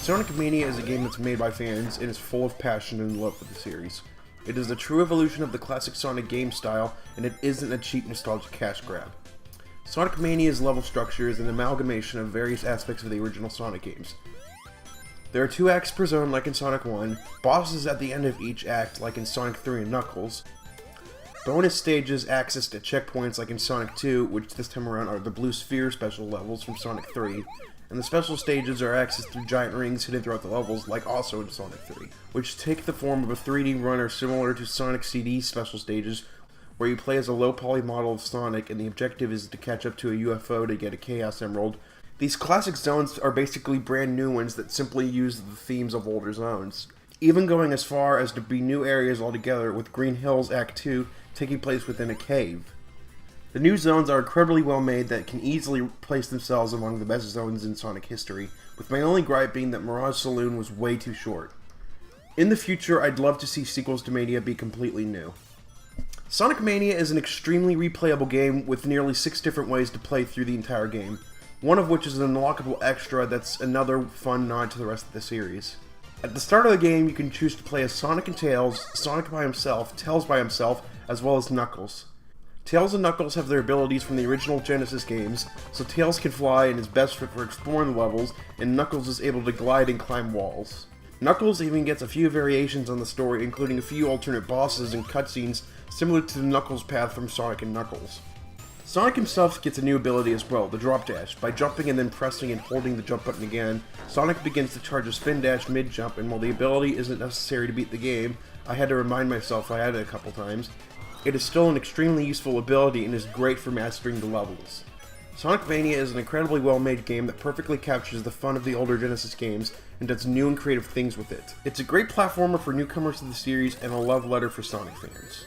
Sonic Mania is a game that's made by fans and is full of passion and love for the series. It is a true evolution of the classic Sonic game style, and it isn't a cheap nostalgic cash grab. Sonic Mania's level structure is an amalgamation of various aspects of the original Sonic games. There are 2 acts per zone like in Sonic 1, bosses at the end of each act like in Sonic 3 and Knuckles, bonus stages accessed at checkpoints like in Sonic 2, which this time around are the Blue Sphere special levels from Sonic 3, and the special stages are accessed through giant rings hidden throughout the levels, like also in Sonic 3, which take the form of a 3D runner similar to Sonic CD's special stages, where you play as a low-poly model of Sonic, and the objective is to catch up to a UFO to get a Chaos Emerald. These classic zones are basically brand new ones that simply use the themes of older zones, even going as far as to be new areas altogether, with Green Hills Act 2 taking place within a cave. The new zones are incredibly well made that can easily place themselves among the best zones in Sonic history, with my only gripe being that Mirage Saloon was way too short. In the future, I'd love to see sequels to Mania be completely new. Sonic Mania is an extremely replayable game with nearly 6 different ways to play through the entire game, one of which is an unlockable extra that's another fun nod to the rest of the series. At the start of the game, you can choose to play as Sonic and Tails, Sonic by himself, Tails by himself, as well as Knuckles. Tails and Knuckles have their abilities from the original Genesis games, so Tails can fly and is best fit for exploring the levels, and Knuckles is able to glide and climb walls. Knuckles even gets a few variations on the story, including a few alternate bosses and cutscenes similar to the Knuckles path from Sonic and Knuckles. Sonic himself gets a new ability as well, the Drop Dash. By jumping and then pressing and holding the jump button again, Sonic begins to charge a spin dash mid-jump, and while the ability isn't necessary to beat the game, I had to remind myself I had it a couple times, it is still an extremely useful ability and is great for mastering the levels. Sonic Mania is an incredibly well-made game that perfectly captures the fun of the older Genesis games and does new and creative things with it. It's a great platformer for newcomers to the series and a love letter for Sonic fans.